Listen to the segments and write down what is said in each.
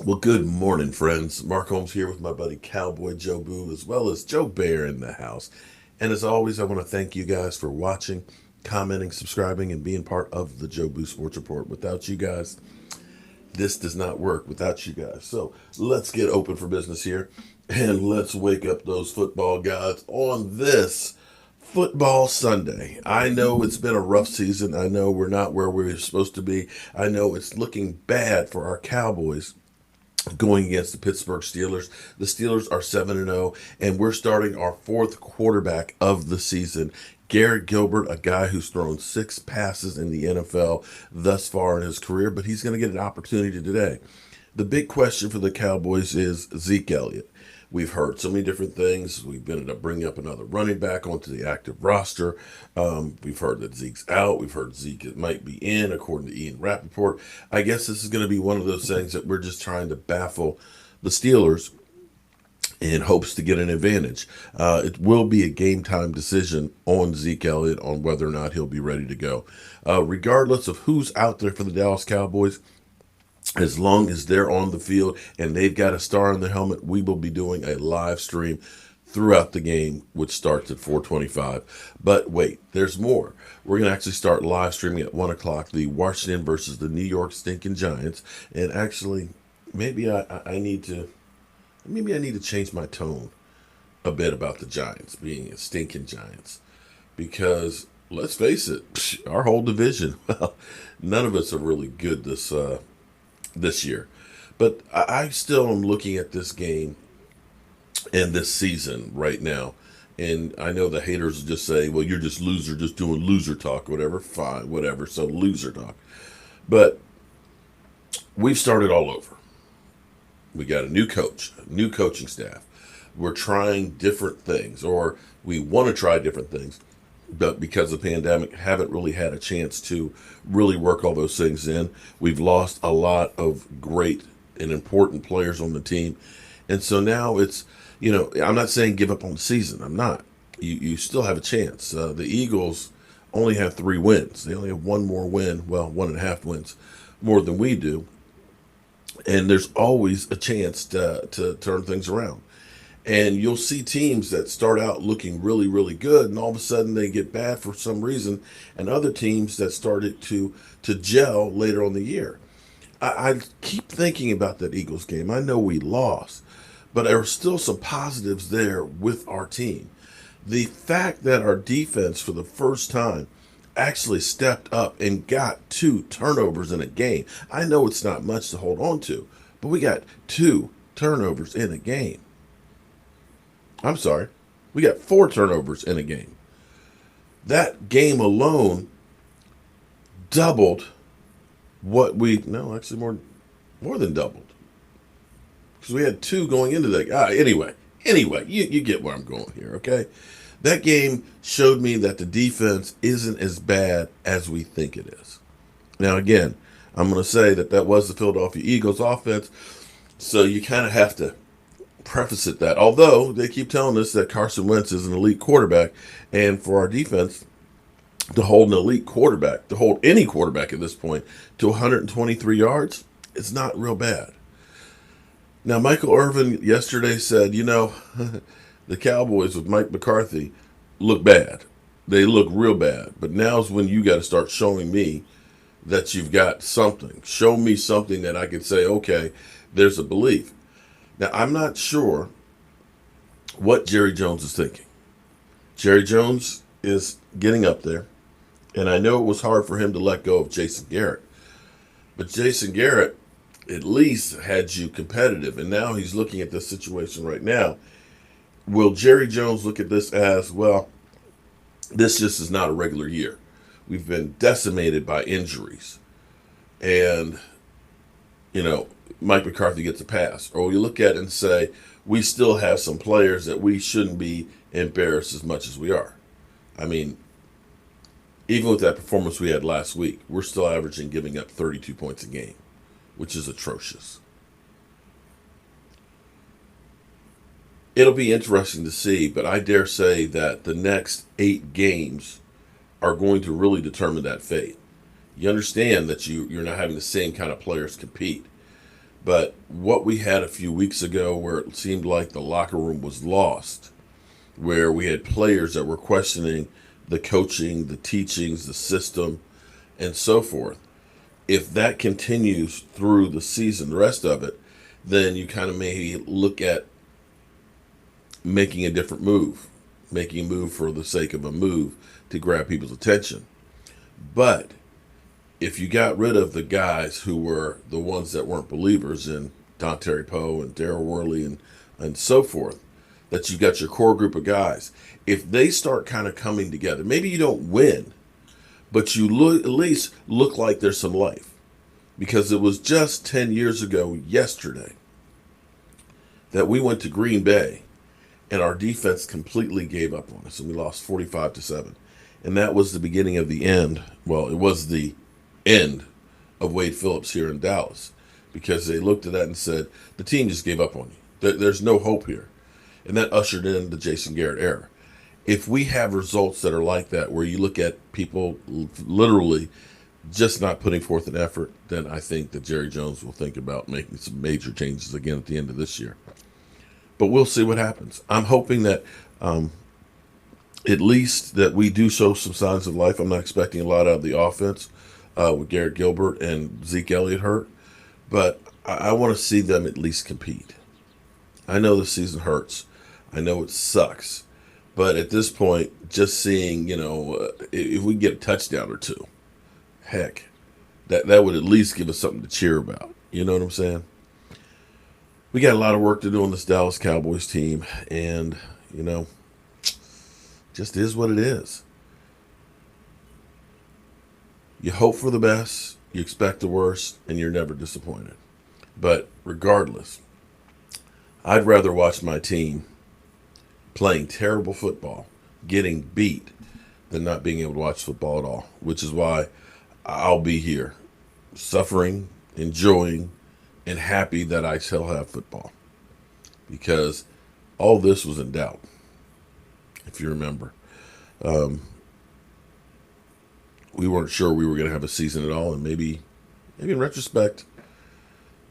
Well, good morning, friends. Mark Holmes here with my buddy Cowboy Joe Boo, as well as Joe Bear in the house. And as always, I want to thank you guys for watching, commenting, subscribing, and being part of the Joe Boo Sports Report. Without you guys, this does not work without you guys. So let's get open for business here and let's wake up those football gods on this football Sunday. I know it's been a rough season. I know we're not where we're supposed to be. I know it's looking bad for our Cowboys going against the Pittsburgh Steelers. The Steelers are 7-0, and we're starting our fourth quarterback of the season. Garrett Gilbert, a guy who's thrown 6 passes in the NFL thus far in his career, but he's going to get an opportunity today. The big question for the Cowboys is Zeke Elliott. We've heard so many different things. We've ended up bringing up another running back onto the active roster. We've heard that Zeke's out. We've heard Zeke might be in, according to Ian Rappaport. I guess this is going to be one of those things that we're just trying to baffle the Steelers in hopes to get an advantage. It will be a game time decision on Zeke Elliott on whether or not he'll be ready to go. Regardless of who's out there for the Dallas Cowboys, as long as they're on the field and they've got a star on their helmet, we will be doing a live stream throughout the game, which starts at 4:25. But wait, there's more. We're going to actually start live streaming at 1 o'clock, the Washington versus the New York Stinking Giants. And actually, maybe I need to change my tone a bit about the Giants being stinking Giants. Because let's face it, our whole division, well, none of us are really good this year. But I still am looking at this game and this season right now. And I know the haters will just say, well, you're just loser, just doing loser talk, whatever. Fine, whatever. So loser talk. But we've started all over. We got a new coach, a new coaching staff. We're trying different things, or we want to try different things. But because of the pandemic, haven't really had a chance to really work all those things in. We've lost a lot of great and important players on the team. And so now it's, I'm not saying give up on the season. I'm not. You still have a chance. The Eagles only have 3 wins. They only have one more win, well, 1.5 wins more than we do. And there's always a chance to turn things around. And you'll see teams that start out looking really, really good, and all of a sudden they get bad for some reason, and other teams that started to gel later on the year. I keep thinking about that Eagles game. I know we lost, but there are still some positives there with our team. The fact that our defense, for the first time, actually stepped up and got 2 turnovers in a game. I know it's not much to hold on to, but we got 2 turnovers in a game. I'm sorry. We got 4 turnovers in a game. That game alone doubled what no, actually more than doubled. Because we had 2 going into that. Anyway, you get where I'm going here, okay? That game showed me that the defense isn't as bad as we think it is. Now, again, I'm going to say that was the Philadelphia Eagles offense, so you kind of have to preface it that, although they keep telling us that Carson Wentz is an elite quarterback, and for our defense to hold an elite quarterback, to hold any quarterback at this point to 123 yards, it's not real bad. Now, Michael Irvin yesterday said, the Cowboys with Mike McCarthy look bad. They look real bad. But now's when you got to start showing me that you've got something. Show me something that I could say, okay, there's a belief. Now, I'm not sure what Jerry Jones is thinking. Jerry Jones is getting up there, and I know it was hard for him to let go of Jason Garrett. But Jason Garrett at least had you competitive, and now he's looking at this situation right now. Will Jerry Jones look at this as, well, this just is not a regular year. We've been decimated by injuries. And, Mike McCarthy gets a pass. Or you look at it and say, we still have some players that we shouldn't be embarrassed as much as we are. I mean, even with that performance we had last week, we're still averaging giving up 32 points a game, which is atrocious. It'll be interesting to see, but I dare say that the next 8 games are going to really determine that fate. You understand that you're not having the same kind of players compete. But what we had a few weeks ago, where it seemed like the locker room was lost, where we had players that were questioning the coaching, the teachings, the system, and so forth. If that continues through the season, the rest of it, then you kind of maybe look at making a different move, making a move for the sake of a move to grab people's attention. But if you got rid of the guys who were the ones that weren't believers in Don Terry Poe and Daryl Worley and so forth, that you got your core group of guys, if they start kind of coming together, maybe you don't win, but you look, at least look like there's some life. Because it was just 10 years ago yesterday that we went to Green Bay and our defense completely gave up on us and we lost 45-7. And that was the beginning of the end. Well, it was the end of Wade Phillips here in Dallas, because they looked at that and said, the team just gave up on you. There's no hope here. And that ushered in the Jason Garrett era. If we have results that are like that, where you look at people literally just not putting forth an effort, then I think that Jerry Jones will think about making some major changes again at the end of this year. But we'll see what happens. I'm hoping that at least that we do show some signs of life. I'm not expecting a lot out of the offense with Garrett Gilbert and Zeke Elliott hurt, but I want to see them at least compete. I know the season hurts. I know it sucks. But at this point, just seeing, if we get a touchdown or two, heck, that would at least give us something to cheer about. You know what I'm saying? We got a lot of work to do on this Dallas Cowboys team, and, just is what it is. You hope for the best, you expect the worst, and you're never disappointed. But regardless, I'd rather watch my team playing terrible football, getting beat, than not being able to watch football at all, which is why I'll be here, suffering, enjoying, and happy that I still have football. Because all this was in doubt, if you remember. We weren't sure we were going to have a season at all, and maybe in retrospect,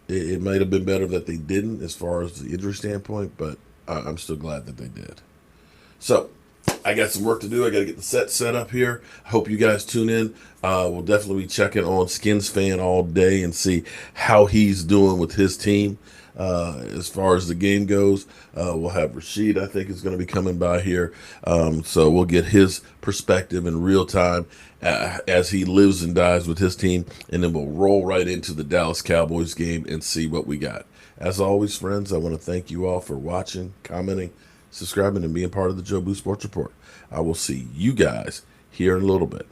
it might have been better that they didn't as far as the injury standpoint, but I'm still glad that they did. So, I got some work to do. I got to get the set up here. I hope you guys tune in. We'll definitely be checking on Skins Fan all day and see how he's doing with his team as far as the game goes. We'll have Rashid, I think, is going to be coming by here. So we'll get his perspective in real time as he lives and dies with his team. And then we'll roll right into the Dallas Cowboys game and see what we got. As always, friends, I want to thank you all for watching, commenting, subscribing, and being part of the Joe Boo Sports Report. I will see you guys here in a little bit.